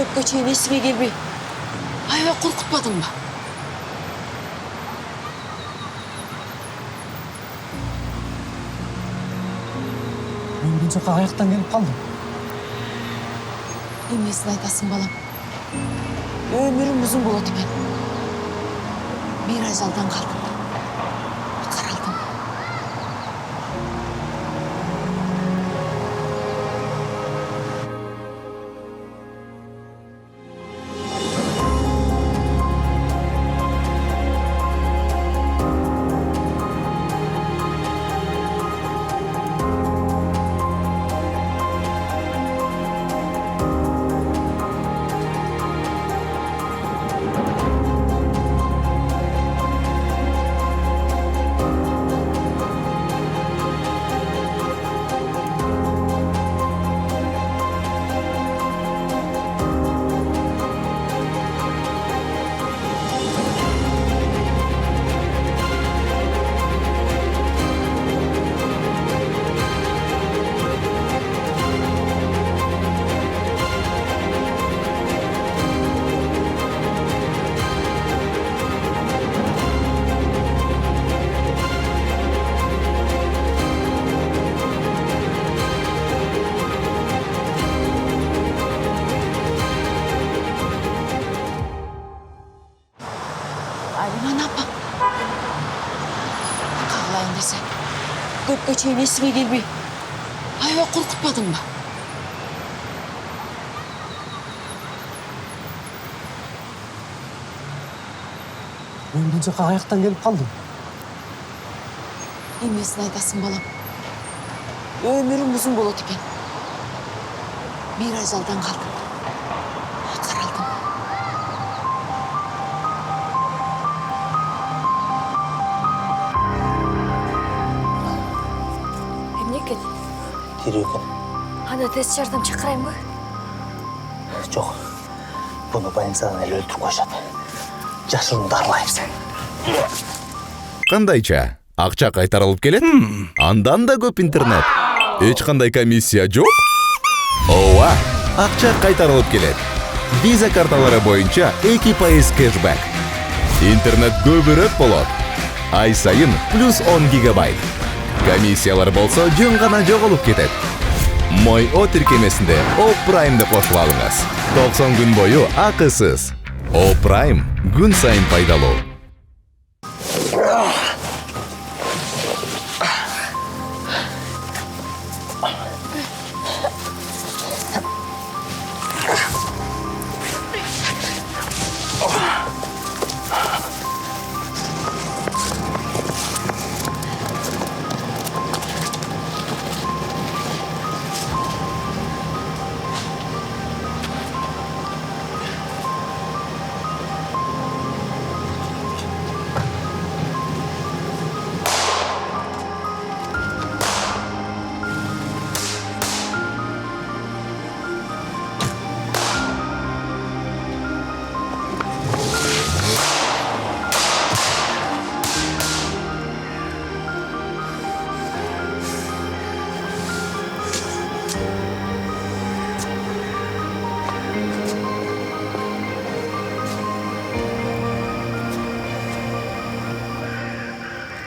Köpke çeyini esime gelmey. Hayvan korkutmadın mı? Ben bunca ayaktan gelip kaldım. Emesini aytasın balam. Ömürüm uzun болады eкен. Bir ajалдан kaldım. Karaldım. Ayman apa? Kağlayın dese. Köpke çeyini esime gelmey. Hayvan korkutmadın mı? Ben bunca ayaktan gelip kaldım. Emesini aytasın balam. Ömürüm uzun болады eкен. Bir ajалдан kaldım. Karaldım. Emneket, Тирүү екен. ана тез жардам шақырайын ба? Жоқ. Бұны больницадан әлі өлтіріп қойшады. Жашыруыңды арылайсың. Кандайча? Акча кайтарылып келет? Андан да көп интернет. Эч кандай комиссия жок? Ооба, акча кайтарылып келет. Виза карталары боюнча 2% кэшбэк. Интернет көбүрөөк болот. Ай сайын плюс 10 гигабайт. Комиссиялар болсо жөн гана жоголуп кетет. Мой О тиркемесинде О Праймды кошуп алыңыз. 90 күн бою акысыз. О Прайм күн сайын пайдалуу.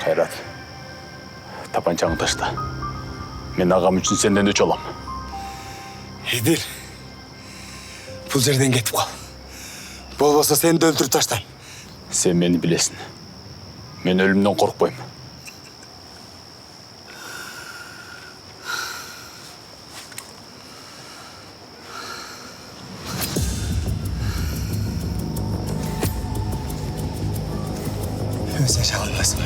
Қайрат, тапанчаңды ташта. Мен ағам үшін сенден өч алам. Еділ, бұл жерден кетіп қал. Болмаса сені де өлтіріп таштайым. Сен мені білесің. Мен өлімнен қорықпаймын. Өзен шағылмасын.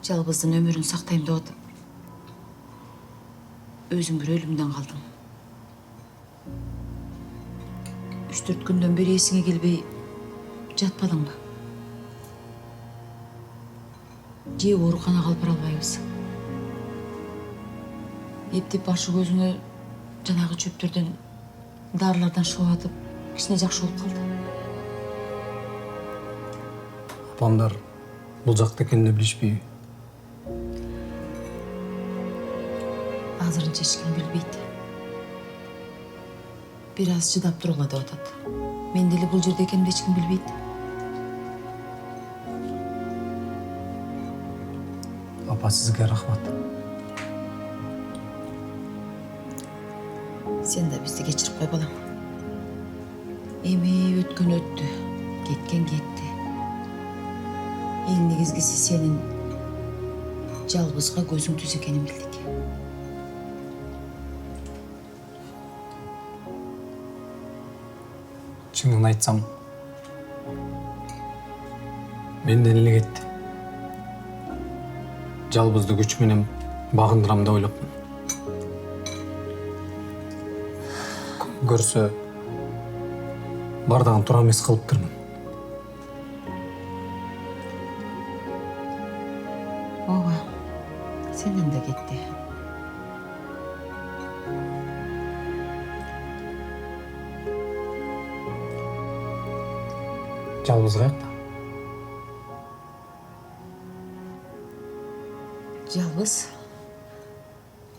жалбыздын өмүрүн сактайм деп атып өзүң бир өлүмдөн калдың. 3-4 күндөн бери эсиңе келбей жатпадыңбы? Же ооруканага алып бара албайбыз? Эптеп башы көзүңө жанагы чөптөрдөн, дарылардан шоо атып, кичине жакшы болуп калды. Апамдар бұл жақта екенін білішпей. Азырынча эч ким билбейт. Бир аз чыдап тургула деп атат. Мен деле бул жерде экенимди эч ким билбейт. Апа, сізге рахмат. Сен да бизди кечирип кой, балам. Эми өткөн өттү, кеткен кетти. Эң негизгиси сенин жалбызга көзүң түз экенин билдик. Чынын айтсам, менден эле кетти. Жалбызды күч менен багындырам деп ойлопмун. Көрсө, бардагын тура эмес кылыптырмын. Ооба, сенден да кетти. Жалбыз каякта?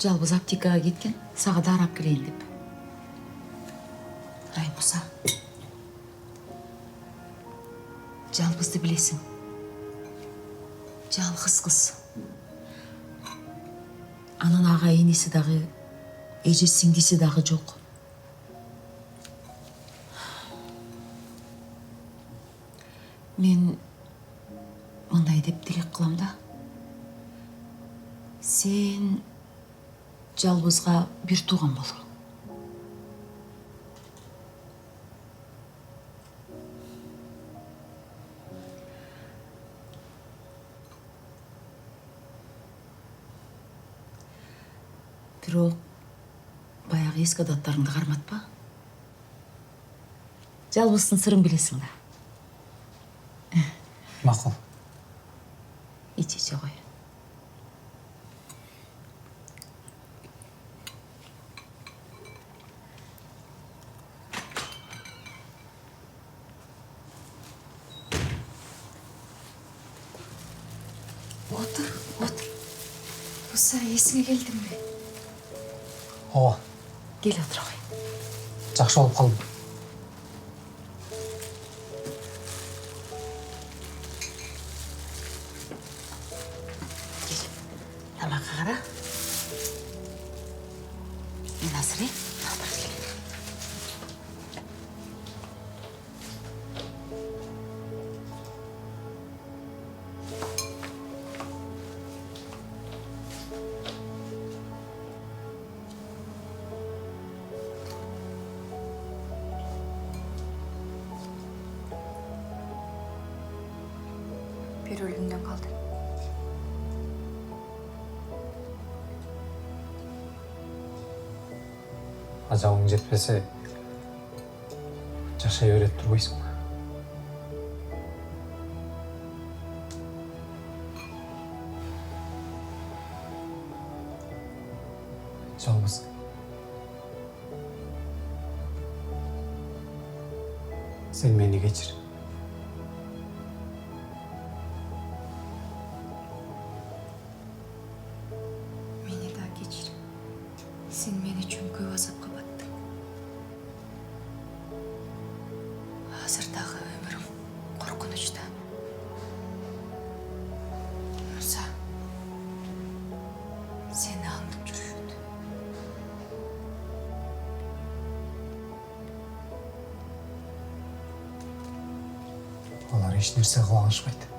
Жалбыз аптекага кеткен, сага дары алып келейин деп. Ай, Муса. Жалбызды билесиң. Жалгыз кыз. Анын ага эниси дагы, эже сиңдиси дагы жок. Мен мындай деп тилек кылам да. Сен жалбызга бир тууган бол. Бирок баягы эски адаттарыңды карматпа. Жалбыздын сырын билесиң да. Макул. Иче кой. Отур. Муса, эсиңе келдиңби? Ооба, Кел отур кой. жакшы болуп калдым. Тамакка кара. Мен азыр Bir өлүмдөн калды. Ажалың жетпесе, жашай берет турбайсың. Жалбыз. Sen meni geçir. Мени да кечир. Сен мен үчүн көп азапка баттың. Азырдагы өмүрүм коркунучта. Муса, сени аңдып жүрүшөт. Алар эч нерсе кыла алышпайт.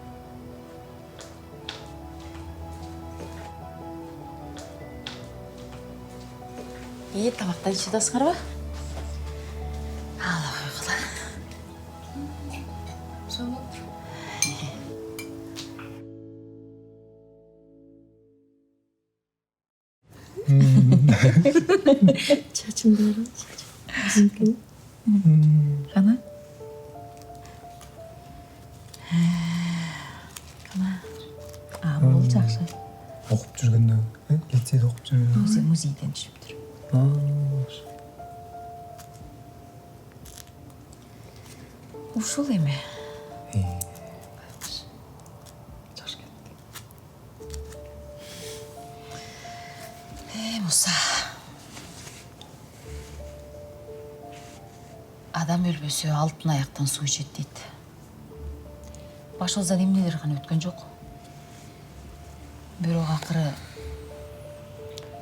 тамактан чыдасыңарбы? Ал койгула. Соң отур. Чачымдары. Қана? Бұл жақсы. Оқып жүргенде, лицейде оқып жүргенде. Өзі музейден түсіп тұр. Ушыл еме. Жақсы кетті. Мұса. Адам өлбөсө алтын аяқтан су ішет дейді. Башыңыздан емнелер ғана өткен жоқ. Бирок ақыры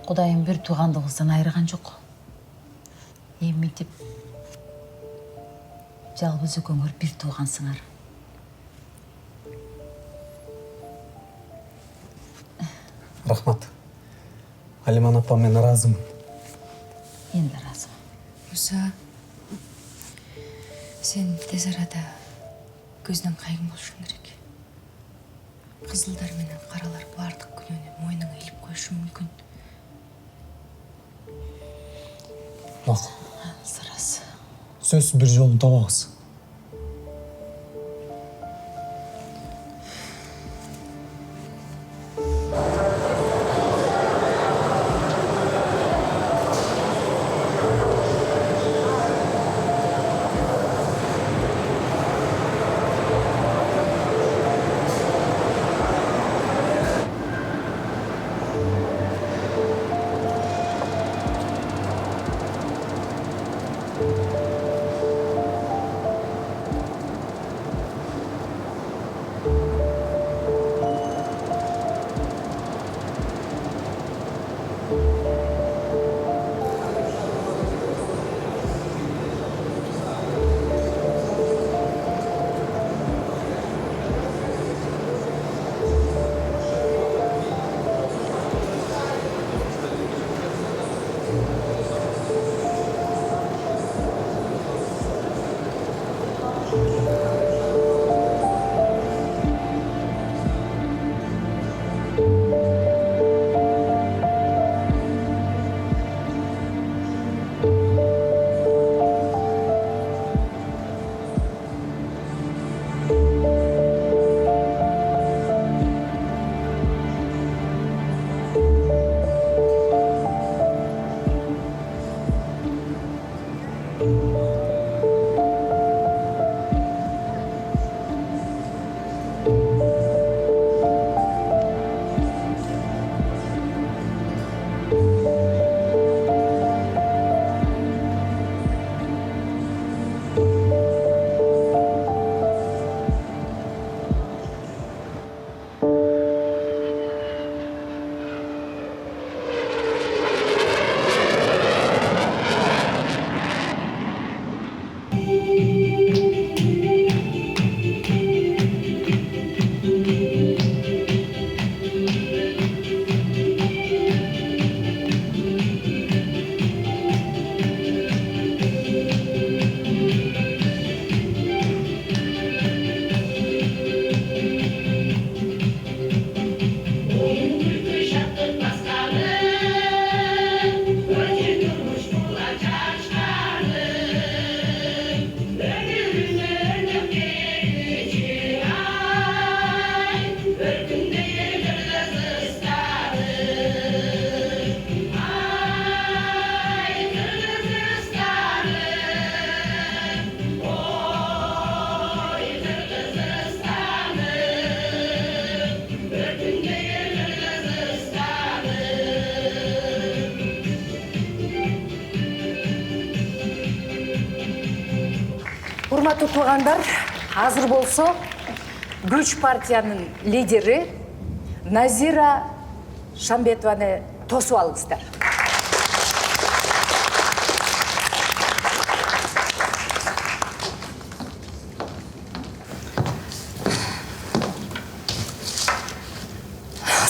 Құдайым бір туғандығыңыздан айырған жоқ. Емітіп жалғыз өкөңөр бір туғансыңар. Рахмат. Алиман апа, мен разымын. Енді разым. Мұса, сен тез арада көздің қайғың болушың керек. Қызылдар менен қаралар бардық күнөөнү мойнуңа илип коюшу мүмкүн. Мақұл. Сырасы. Сөз бір жолын табамыз. Урматтуу туугандар, азыр болсо Күч партиянын лидери Назира Шамбетованы тосуп алыңыздар.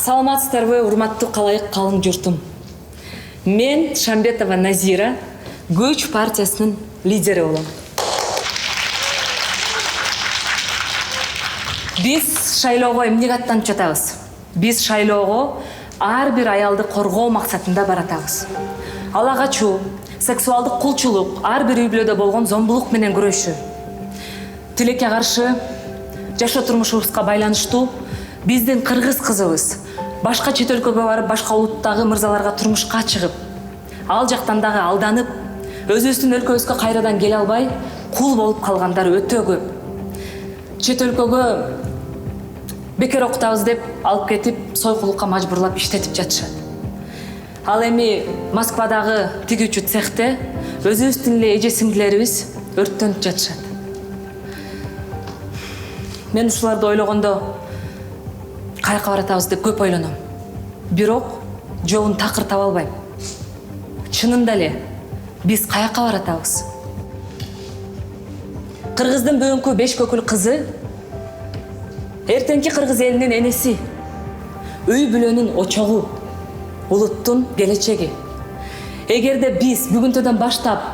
Саламатсыздарбы, урматтуу калайык калың журтум. Мен Шамбетова Назира, Күч партиясынын лидери болом. Биз шайлоого эмнеге аттанып жатабыз? Биз шайлоого ар бир аялды коргоо максатында баратабыз. Ала качуу, сексуалдык кулчулук, ар бир үй бүлөдө болгон зомбулук менен күрөшүү. Тилекке каршы жашоо турмушубузга байланыштуу биздин кыргыз кызыбыз башка чет өлкөгө барып, башка улуттагы мырзаларга турмушка чыгып, ал жактан дагы алданып, өзүбүздүн өлкөбүзгө кайрадан келе албай, кул болуп калгандар өтө көп. Чет өлкөгө бекер окутабыз деп алып кетип, сойкулукка мажбурлап иштетип жатышат. Ал эми Москвадагы тигүүчү цехте өзүбүздүн эле эже сиңдилерибиз өрттөнүп жатышат. Мен ушуларды ойлогондо каяка баратабыз деп көп ойлоном. Бирок жолун такыр таба албайм. Чынында эле биз каяка баратабыз? Кыргыздын бүгүнкү 5 көкүл кызы эртеңки кыргыз элинин энеси, үй бүлөнүн очогу, улуттун келечеги. Эгерде биз бүгүнтөдөн баштап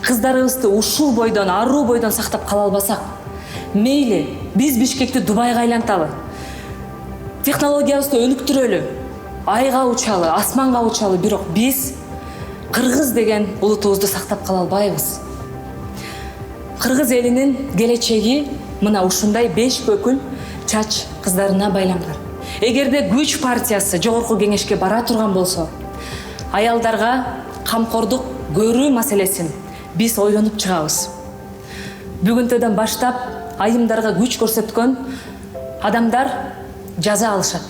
кыздарыбызды ушул бойдон, аруу бойдон сактап кала албасак, мейли биз Бишкекти Дубайга айланталы, технологиябызды өнүктүрөлү, айга учалы, асманга учалы, бирок биз кыргыз деген улутубузду сактап кала албайбыз. Кыргыз элинин келечеги мына ушундай 5 көкүл чач кыздарына байланган. Эгерде күч партиясы жогорку кеңешке бара турган болсо, аялдарга камкордук көрүү маселесин биз ойлонуп чыгабыз. Бүгүнтөдөн баштап айымдарга күч көрсөткөн адамдар жаза алышат.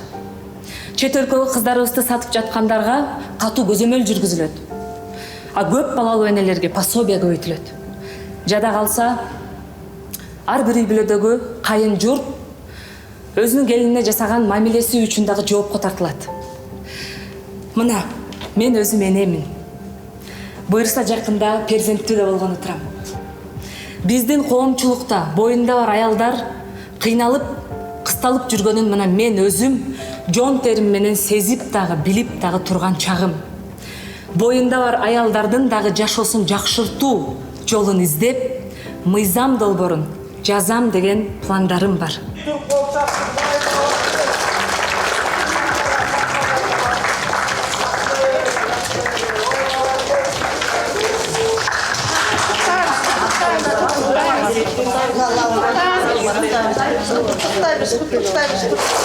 Чет өлкөгө кыздарыбызды сатып жаткандарга катуу көзөмөл жүргүзүлөт. А көп балалуу энелерге пособие көбөйтүлөт. Жада калса, ар бир үй бүлөдөгү кайын журт өзүнүн келинине жасаган мамилеси үчүн дагы жоопко тартылат. Мына, мен өзүм энемин. Буйрса жакында перзенттүү да болгону турам. Биздин коомчулукта боюнда бар аялдар кыйналып, кысталып жүргөнүн мына мен өзүм жон терим менен сезип дагы, билип дагы турган чагым. Боюнда бар аялдардын дагы жашоосун жакшыртуу жолун издеп, мыйзам долбоорун жазам деген пландарым бар.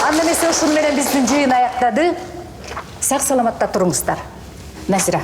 Анда эмесе ушуну менен биздин жыйын аяктады. Сак саламатта туруңуздар. Назира.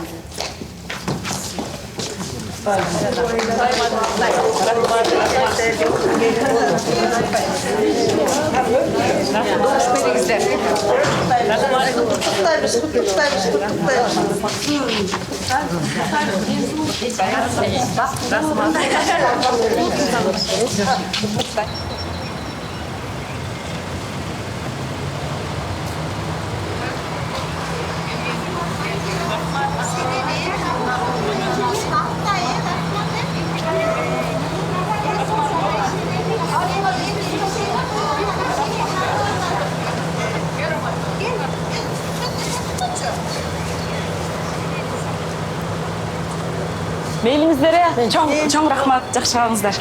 Мейлиңиздер, чоң рахмат, жакшы калыңыздар.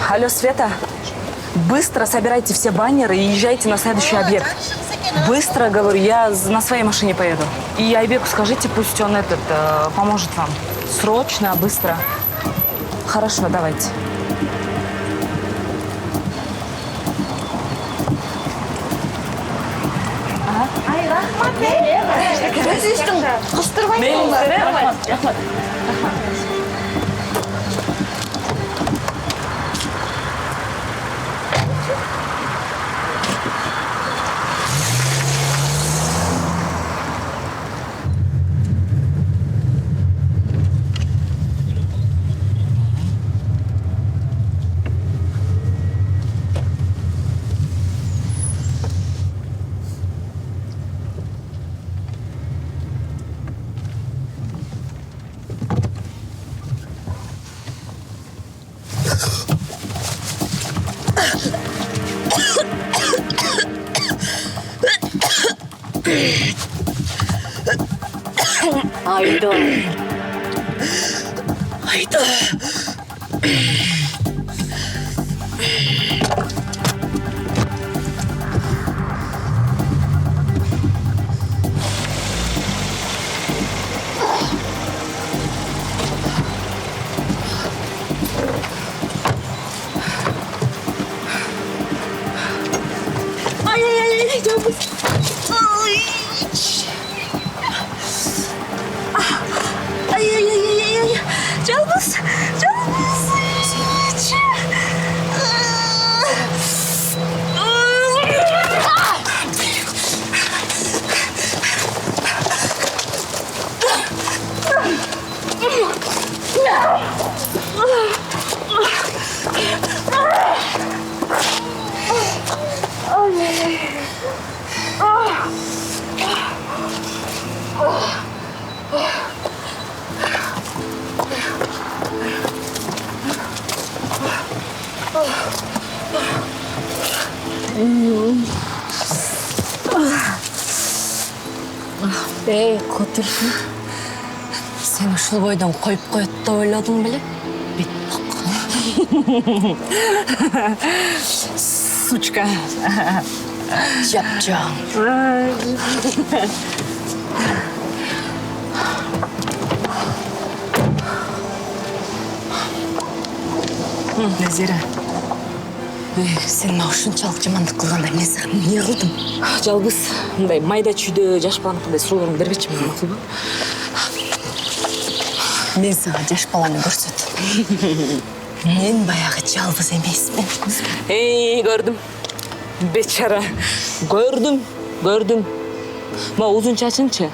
Алло, Света, быстро собирайте все баннеры и езжайте на следующий объект. Быстро, говорю, я на своей машине поеду. И Айбеку скажите, пусть он поможет вам. Срочно, быстро. Хорошо, давайте. Рахмат. Ayda. Жалбыз. Эй, Котырсың. Сен ушул бойдон коюп коет деп ойладың беле? Бет бак. Сучка. Жап-жаң. Назира. Сен мага ушунчалык жамандык кылганда мен сага эмне кылдым? Жалбыз, мындай майда чүйдө жаш баланыкындай суроолорун бербечи мага, макулбу? Мен сага жаш баланы көрсөтөм. Мен баягы жалбыз эмесмин. Көрдүм. Бечара. Көрдүм. Ма узун чачынчы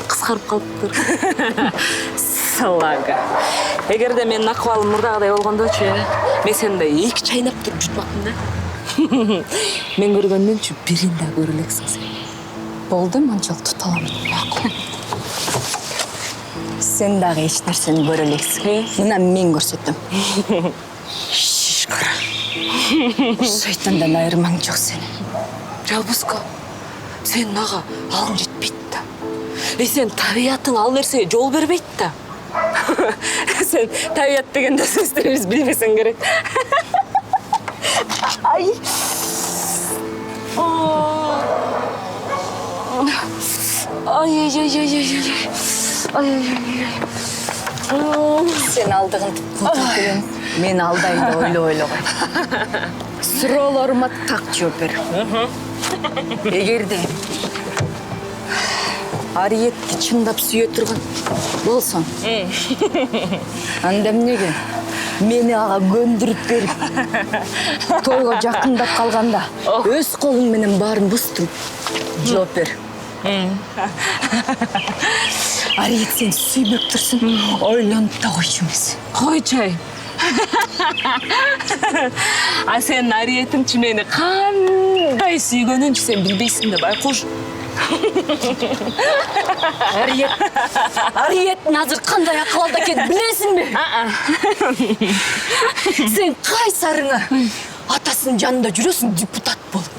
кыскарып калыптыр. Салага. Эгерде менин акыбалым мурдагыдай болгондочу, мен сендей эки чайнап туруп жутмакмын да. Мен көргөндөнчү бирин да көрө элексиң сен. Болду, манчалык тута аламын. Макул. Сен дагы эч нерсени көрө элексиң. Мына мен көрсөтөм. Шишкара. Шайтандан айырмаң жок сени. Жалбызко, сен ага алың жетпейт да. Сен табиятың ал нерсеге жол бербейт да. Сен табият дегенде сөздөрү биз билбесең керек. Ай. Сен алдығын құлтыртын, мен алдайын да ойлой. Суроолорума так жооп бер. Эгерде Ариетти чындап сүйө турган болсоң, анда эмнеге мени ага көндүрүп берип, тойго жакындап калганда өз колуң менен баарын бустуруп жооп бер. Ариет сен сүймөктүрсүң, ойлонуп да койчу эмес. Койчой. А сен Ариетиңчи мени кандай сүйгөнүнчү сен билбейсиң да байкуш. Ариет азыр кандай акыбалда экенин билесиңби? Сен кайсарыңа атасынын жанында жүрөсүң, депутат болуп.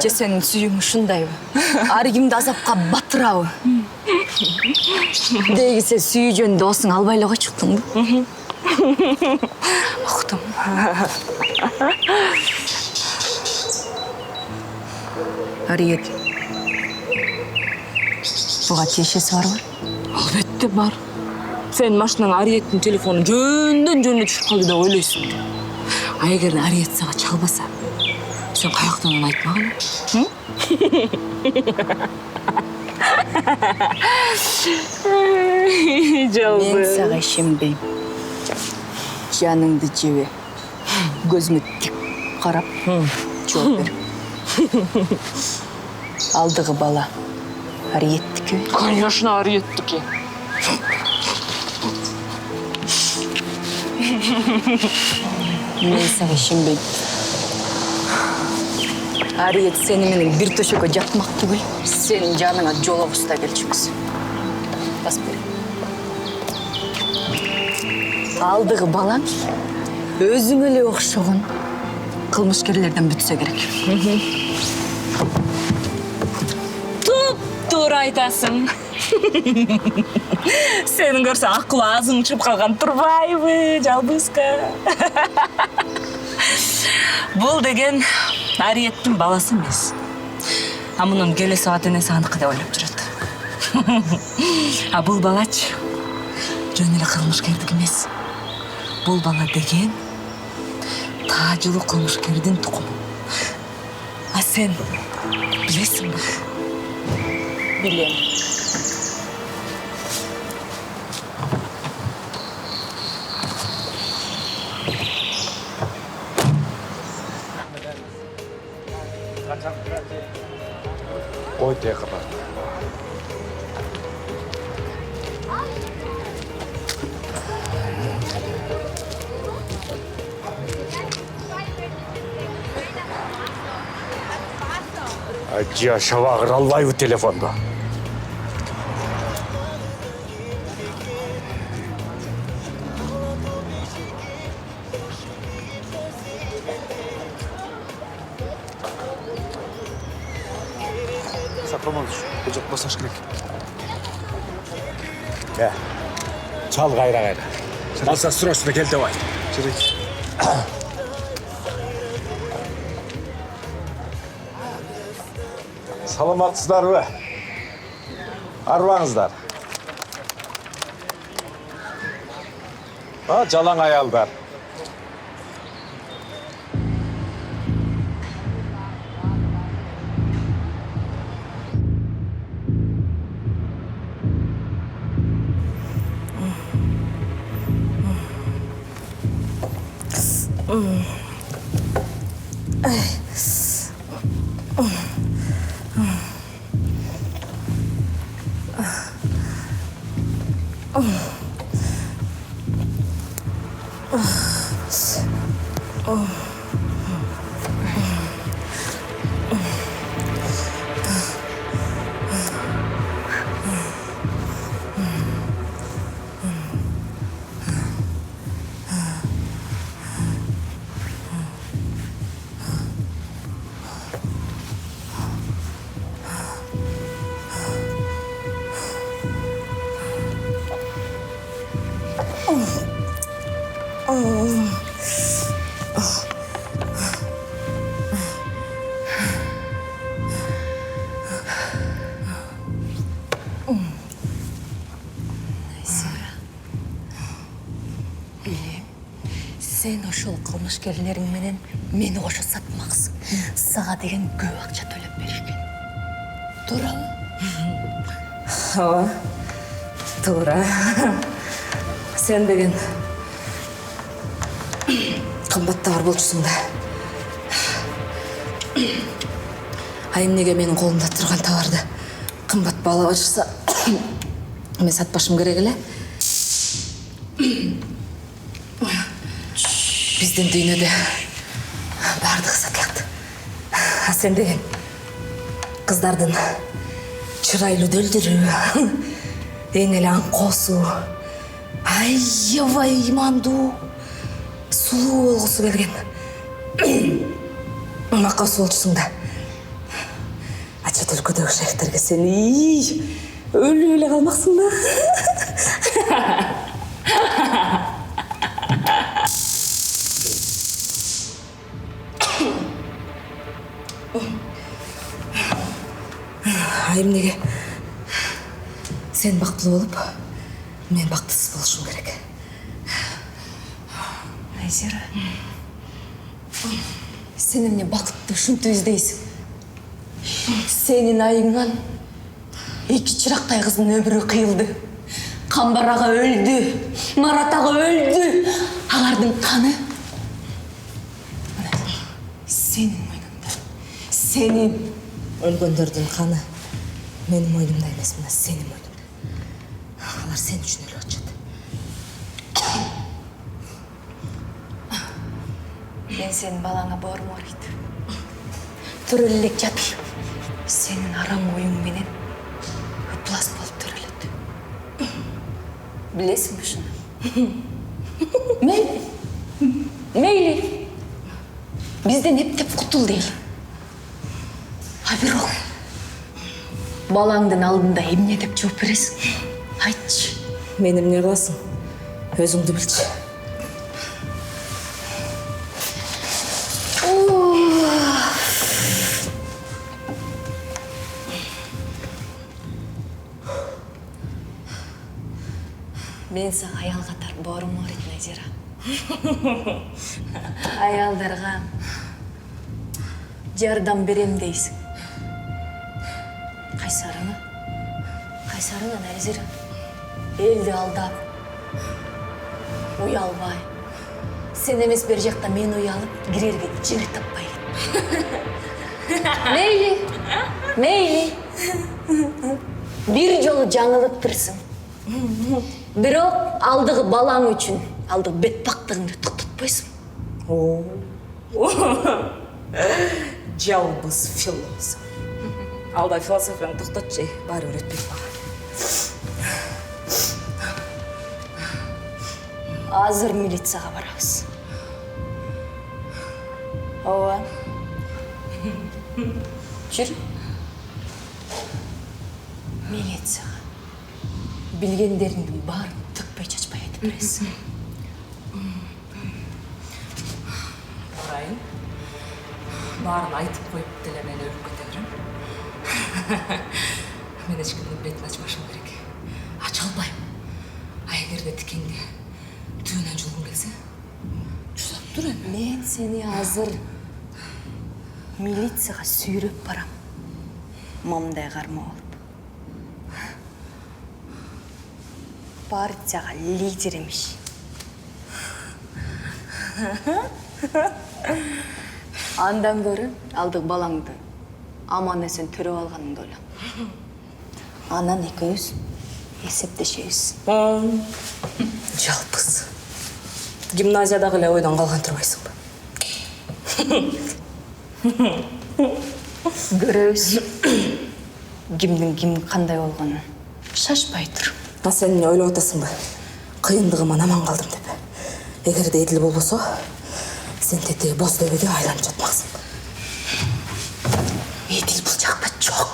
Же сенин сүйүүң ушундайбы? Ар кимди азапка батырабы? Деги сен сүйүү жөнүндө осуң албай эле койчуктуңбу? Уктум. Ариет, буга тиешеси барбы? Албетте бар. Сен машинаң Ариеттин телефонун жөндөн түшүп калды деп ойлойсуң. А эгер Ариет сага чалбаса, сен каяктан аны айтмаган? Мен сага ишенбейм. Жаныңды жебе. Көзүмө тик карап, жооп бер. Алдыгы бала Ариеттики? Конечно, Ариеттики. Мен сага ишенбейм. Ариет сени менен бир төшөккө жатмак түгүл, сенин жаныңа жолугуста келчүксү. Бас бер. Алдыгы балаң өзүңө эле окшогон кылмышкерлерден бүтсө керек. Туп-туура айтасың. Сени көрсө акыл азың учуп калган турбайбы, жалбызка? Бул деген Ариеттин баласы эмес. А мунун келеси ата энеси аныкы деп ойлоп жүрөт. А бул балачы жөн эле кылмышкердик эмес. Бул бала деген таажылуу кылмышкердин тукуму. А сен билесиңби? Билем. Ой, тек капа. Acıya şavağır alvay bu telefonda. Saklamaz. Ocak basaş gerek. Ya. Çal gayra gayra. Alsa sırasına gel de vay. Çürük. Саламатсыздар бе? Арбаңыздар. Жалаң аялдар. Sen ошол кылмышкерлериң менен мени кошо сатмаксың. Сага деген көп акча төлөп беришкен. Туурабы? Ооба. Туура. Сен деген кымбаттагар болчусуң да. А эмнеге менин колумда турган товарды кымбат баалап ачырса, мен сатпашым керек эле? Биздин дүйнөдө бардыгы сатылат. А сен деген кыздардын чырайлуу дөлдүрүү, эң эле аңкоосу, аябай имандуу, сулуу болгусу келген макасы болчусуң да. Чет өлкөдөгү шейхтерге сен өлүп эле калмаксың да. Эмнеге сен бактылуу болуп, мен бактысыз болушум керек. Айзира, сен эмне бакытты ушинтип издейсиң? Сенин айыңан эки чырактай кыздын өмүрү кыйылды. Камбар ага өлдү, Марат ага өлдү. Алардын каны сенин мойнуңда. Сенин Өлгөндөрдүн каны менин мойнумда эмес, мына сенин мойнуңда. Алар сен үчүн өлүп атышат. мен сенин балаңа боорум ооруйт. Төрөлө элек жатыр. Сенин арам оюң менен ыплас болуп төрөлөт. Билесиңби ушуну? Мейли. Бизден эптеп кутул дейли. А бирок балаңдын алдында эмне деп жооп бересиң? Айтчы. Мен эмне кыласың? Өзүңдү билчи. Мен сага аял катар боорум ооруйт, Назира. Аялдарга жардам берем дейсің. Кайсарыңа нәзір элди алдап, уялбай. Сен эмес бер жакта мен уялып, кирерге жер таппай кет. Мейли. Бир жолу жаңылып тұрсың. Бирок алдығы балаң үчүн, алдығы бетпактыгыңды токтотпойсуң. Жалбыз философ. Алда философияны токтотчу, баары бир өтпөйт бага. Азыр милицияга барабыз. Ооба. Жүр. Милицияга. Билгендериңдин баарын төкпөй чачпай айтып бересиң. Барайын. Баарын айтып коюп деле мен өлүп кете берем. Мен эчкимдин бетин ачпашым керек. Ача албайм. А эгерде тикеңди түбүнөн жулгуң келсе, чузап тур эми. Мен сени азыр милицияга сүйрөп барам. Мамдай карма болуп. Партияга лидер имиш. Андан көрі алдық балаңды аман есен төрөп алганыңды ойлам. Анан экөөбүз эсептешебиз. Жалпыз. Гимназиядагы эле ойдон калган турбайсыңбы? Көрөбүз. Кимдин ким кандай болгонун. Шашпай тур. А сен эмне ойлоп атасыңбы? Кыйындыгыман аман калдым деп. Эгерде эдил болбосо, сен тетеги боз дөбөдө айланып жатмаксың. Эдил бул жакта жок.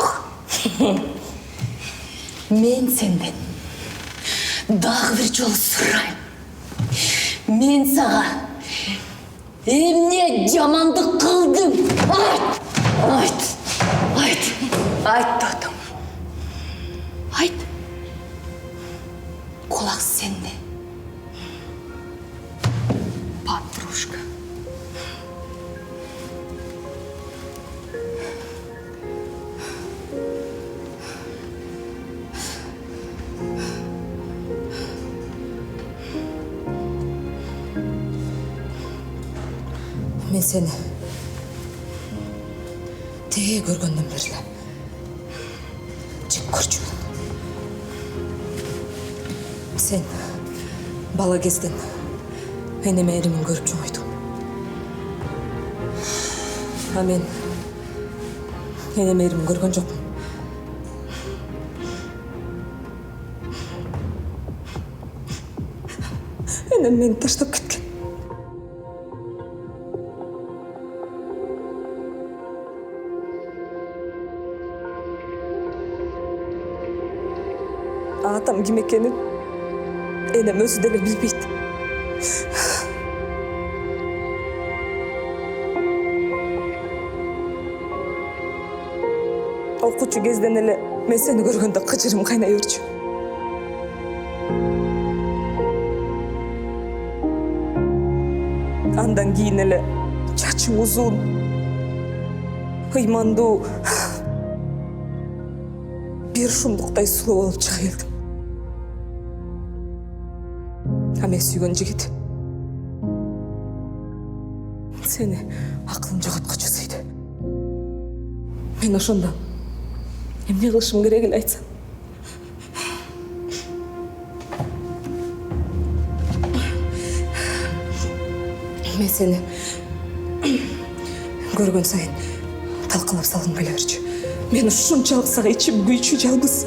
Мен сенден дагы бир жолу сурайм. Мен сага эмне жамандык кылдым? Айт, тотум. Айт. Кулак сенде. Подружка. Мен сени тээ көргөндөн бери жек көрчүмүн. Сен бала кезден эне мээримин көрүп чоңойдуң. А мен эне мээримин көргөн жокмун. Энем мени таштап кеткен. Атам ким экенин энем өзү деле билбейт. Окуучу кезден эле мен сени көргөндө кыжырым кайнай өрчү. Андан кийин эле чачың узун, ыймандуу, бир шумдуктай сулуу болуп чыга келдим. А мен сүйгөн жигит сени акылын жоготкочу сүйдү. Мен ошондо эмне кылышым керек эле айтсам. Мен сени көргөн сайын талкалап салгым келе берчү. Мен ушунчалык сага ичим күйчү, жалгыз.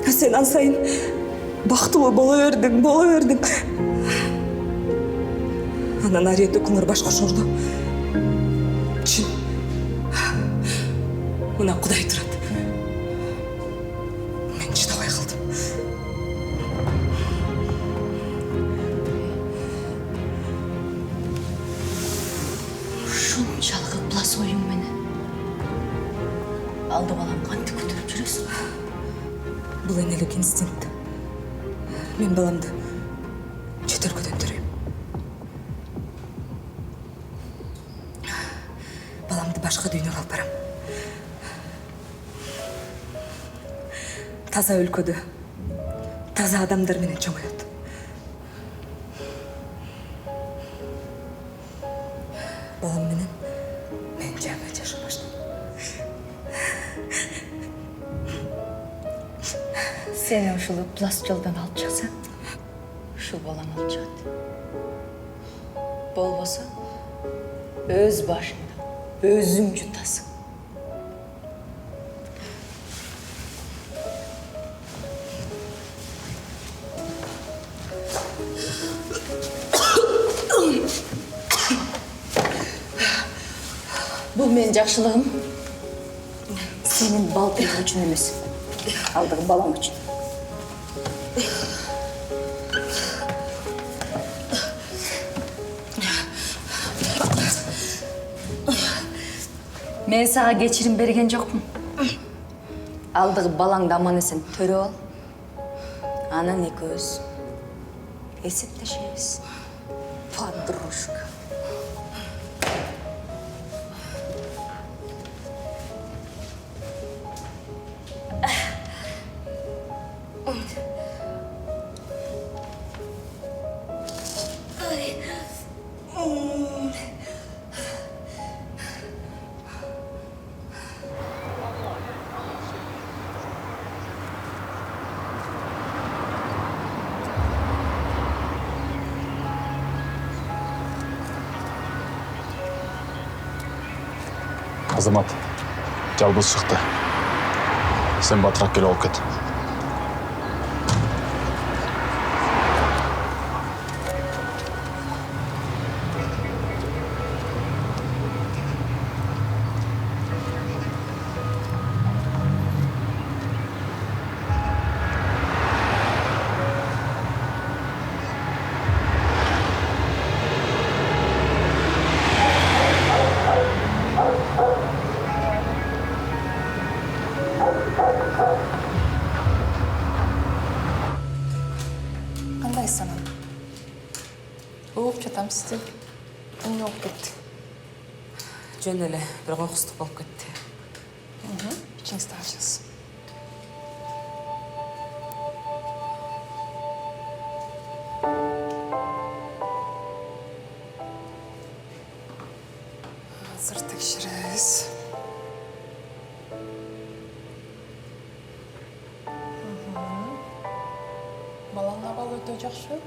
А сен ан сайын бактылуу боло бердиң. Анан арет өкүңөр баш кошорду. Чын. Мына Кудай турат. Мен чыдабай калдым. Ушунчалык ыплас оюң менен алды балам кантип көтөрүп жүрөсүң? Бул энелик инстинкт. Мен баламды чөт өлкөдөн төрөйм. Баламды башка дүйнөгө алып барам. Таза өлкөдө, таза адамдар менен чоңоет. Балам менен мен жаңа жашап баштайм. Сени ушул пласт жолдон алып чыксаң, ушул балаң алып чыгат. Болбосо өз башыңда өзүң жутасың. Бул менин жакшылыгым сенин балтырың үчүн эмес, алдыгы балаң үчүн. Мен сага кечирим берген жокмун. Алдыгы балаңды аман эсен төрөп ал. Анан экөөбүз эсептешебиз. Подружка. Азамат, жалбыз шықты. Sen батырақ келіп алып кет. Қандайсың? Уып жатам сізді. Үңі оп кетті. Жөн эле, бир кокустук болуп кетти. İçіңізді ашыңыз. Hazır tekşiriz. Балаңның абалы өте жақсы.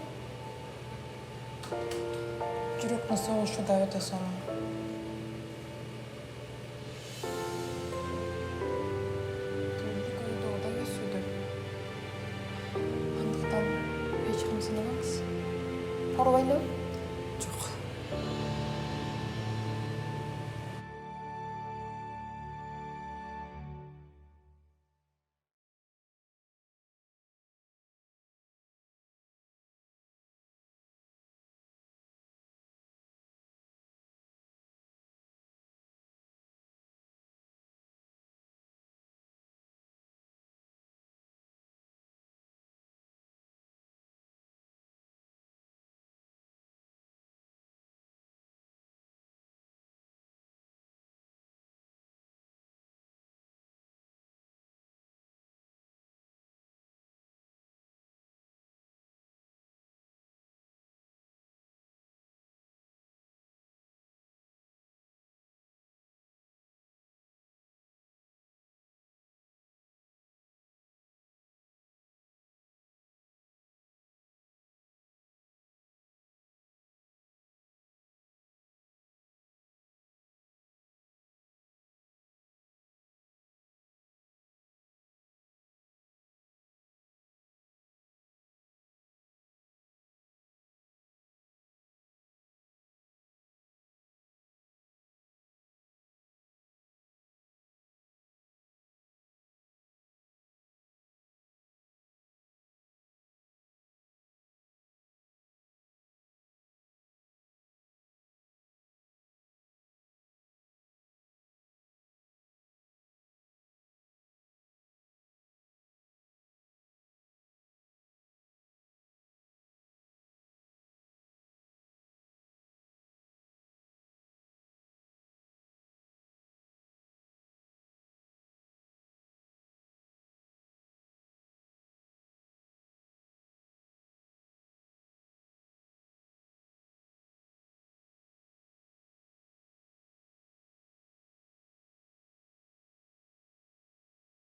Жүректің соғышы да өте соң. Түндік өйді ода өсуді. Андықтан ешкім сынамаңыз. Пару байлау.